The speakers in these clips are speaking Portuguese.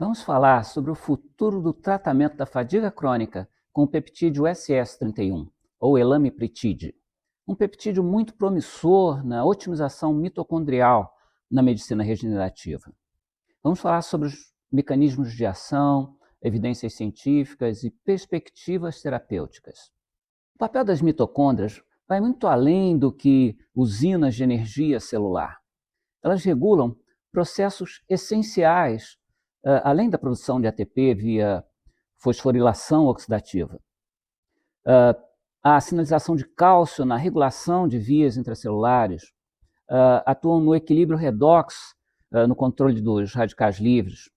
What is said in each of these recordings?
Vamos falar sobre o futuro do tratamento da fadiga crônica com o peptídeo SS31, ou elamipride, um peptídeo muito promissor na otimização mitocondrial na medicina regenerativa. Vamos falar sobre os mecanismos de ação, evidências científicas e perspectivas terapêuticas. O papel das mitocôndrias vai muito além do que usinas de energia celular. Elas regulam processos essenciais, além da produção de ATP via fosforilação oxidativa. A sinalização de cálcio na regulação de vias intracelulares, atuam no equilíbrio redox, no controle dos radicais livres,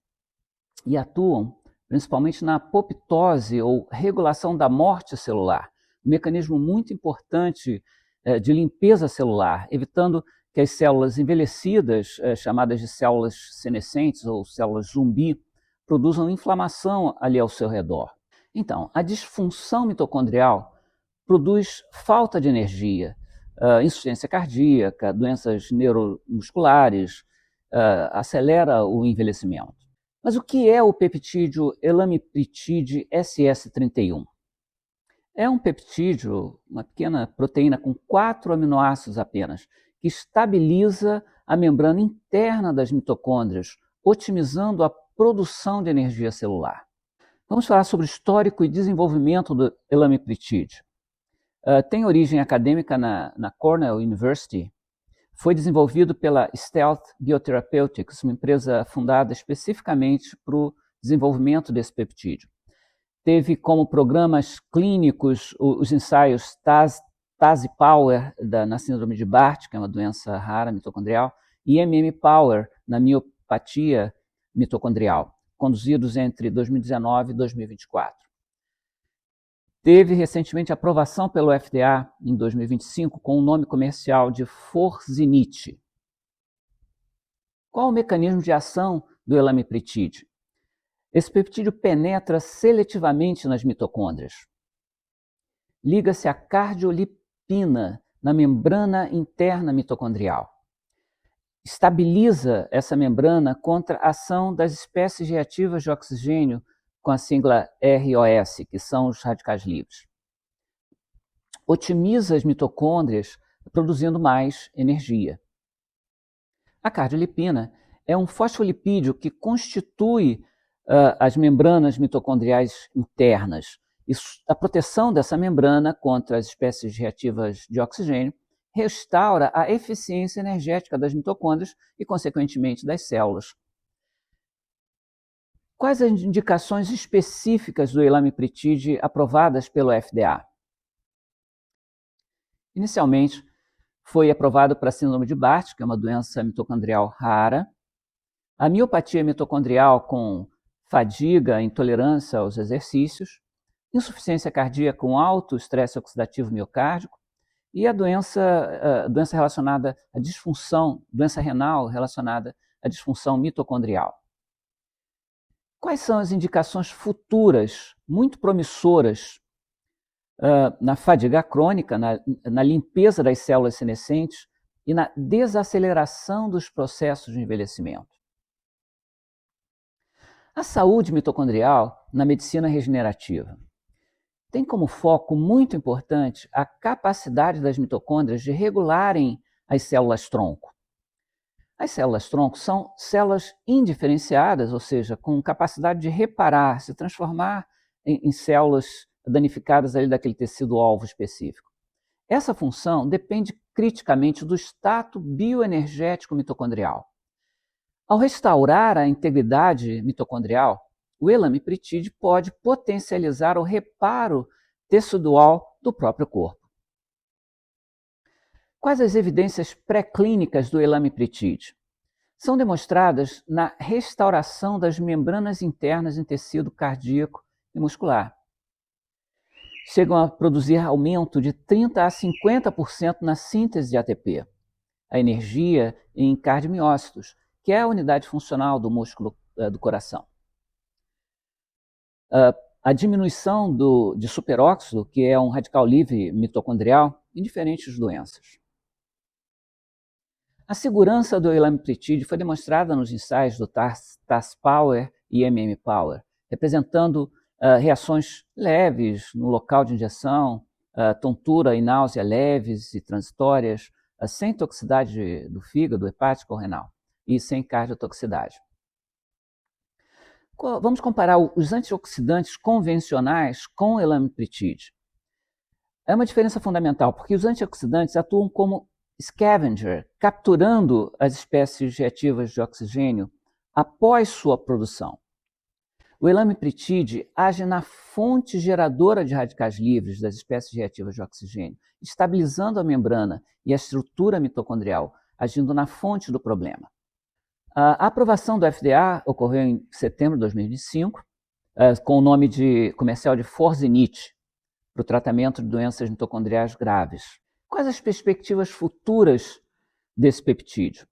e atuam principalmente na apoptose ou regulação da morte celular, um mecanismo muito importante de limpeza celular, evitando que as células envelhecidas, chamadas de células senescentes ou células zumbi, produzam inflamação ali ao seu redor. Então, a disfunção mitocondrial produz falta de energia, insuficiência cardíaca, doenças neuromusculares, acelera o envelhecimento. Mas o que é o peptídeo elamipride SS31? É um peptídeo, uma pequena proteína com 4 aminoácidos apenas, que estabiliza a membrana interna das mitocôndrias, otimizando a produção de energia celular. Vamos falar sobre o histórico e desenvolvimento do elamipride. Tem origem acadêmica na Cornell University. Foi desenvolvido pela Stealth Biotherapeutics, uma empresa fundada especificamente para o desenvolvimento desse peptídeo. Teve como programas clínicos os ensaios TASI-POWER na síndrome de Barth, que é uma doença rara mitocondrial, e MM-POWER na miopatia mitocondrial, conduzidos entre 2019 e 2024. Teve recentemente aprovação pelo FDA em 2025 com o nome comercial de Forzinit. Qual o mecanismo de ação do elamipride? Esse peptídeo penetra seletivamente nas mitocôndrias. Liga-se à cardiolipina na membrana interna mitocondrial. Estabiliza essa membrana contra a ação das espécies reativas de oxigênio com a sigla ROS, que são os radicais livres. Otimiza as mitocôndrias, produzindo mais energia. A cardiolipina é um fosfolipídio que constitui as membranas mitocondriais internas. A proteção dessa membrana contra as espécies reativas de oxigênio restaura a eficiência energética das mitocôndrias e, consequentemente, das células. Quais as indicações específicas do elamipride aprovadas pelo FDA? Inicialmente, foi aprovado para a síndrome de Barth, que é uma doença mitocondrial rara, a miopatia mitocondrial com fadiga, intolerância aos exercícios, insuficiência cardíaca com alto estresse oxidativo miocárdico e a doença relacionada à disfunção, doença renal relacionada à disfunção mitocondrial. Quais são as indicações futuras, muito promissoras, na fadiga crônica, na limpeza das células senescentes e na desaceleração dos processos de envelhecimento? A saúde mitocondrial na medicina regenerativa tem como foco muito importante a capacidade das mitocôndrias de regularem as células-tronco. As células-tronco são células indiferenciadas, ou seja, com capacidade de reparar, se transformar em células danificadas ali daquele tecido-alvo específico. Essa função depende criticamente do status bioenergético mitocondrial. Ao restaurar a integridade mitocondrial, o elamipride pode potencializar o reparo tecidual do próprio corpo. Quais as evidências pré-clínicas do elamipride? São demonstradas na restauração das membranas internas em tecido cardíaco e muscular. Chegam a produzir aumento de 30% a 50% na síntese de ATP, a energia em cardiomiócitos, que é a unidade funcional do músculo do coração. A diminuição de superóxido, que é um radical livre mitocondrial, em diferentes doenças. A segurança do elamipride foi demonstrada nos ensaios do TAS-POWER e MM-Power, representando reações leves no local de injeção, tontura e náusea leves e transitórias, sem toxicidade do fígado, hepático ou renal e sem cardiotoxicidade. Vamos comparar os antioxidantes convencionais com o elamitrid. É uma diferença fundamental, porque os antioxidantes atuam como scavenger, capturando as espécies reativas de oxigênio após sua produção. O elamitrid age na fonte geradora de radicais livres das espécies reativas de oxigênio, estabilizando a membrana e a estrutura mitocondrial, agindo na fonte do problema. A aprovação do FDA ocorreu em setembro de 2005, com o nome comercial de Forzinit, para o tratamento de doenças mitocondriais graves. Quais as perspectivas futuras desse peptídeo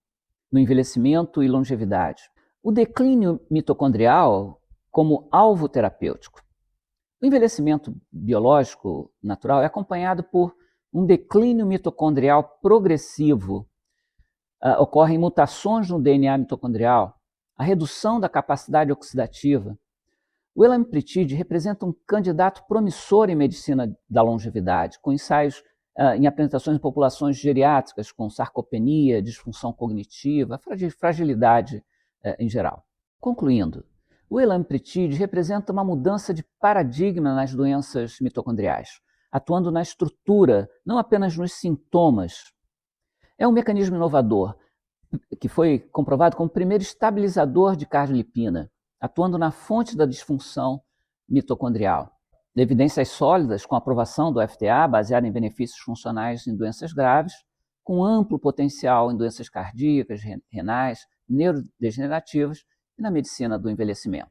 no envelhecimento e longevidade? O declínio mitocondrial como alvo terapêutico. O envelhecimento biológico natural é acompanhado por um declínio mitocondrial progressivo. Ocorrem mutações no DNA mitocondrial, a redução da capacidade oxidativa. O elamitrid representa um candidato promissor em medicina da longevidade, com ensaios em apresentações em populações geriátricas com sarcopenia, disfunção cognitiva, fragilidade em geral. Concluindo, o elamitrid representa uma mudança de paradigma nas doenças mitocondriais, atuando na estrutura, não apenas nos sintomas. É um mecanismo inovador, que foi comprovado como o primeiro estabilizador de cardiolipina, atuando na fonte da disfunção mitocondrial. Evidências sólidas com a aprovação do FDA, baseada em benefícios funcionais em doenças graves, com amplo potencial em doenças cardíacas, renais, neurodegenerativas e na medicina do envelhecimento.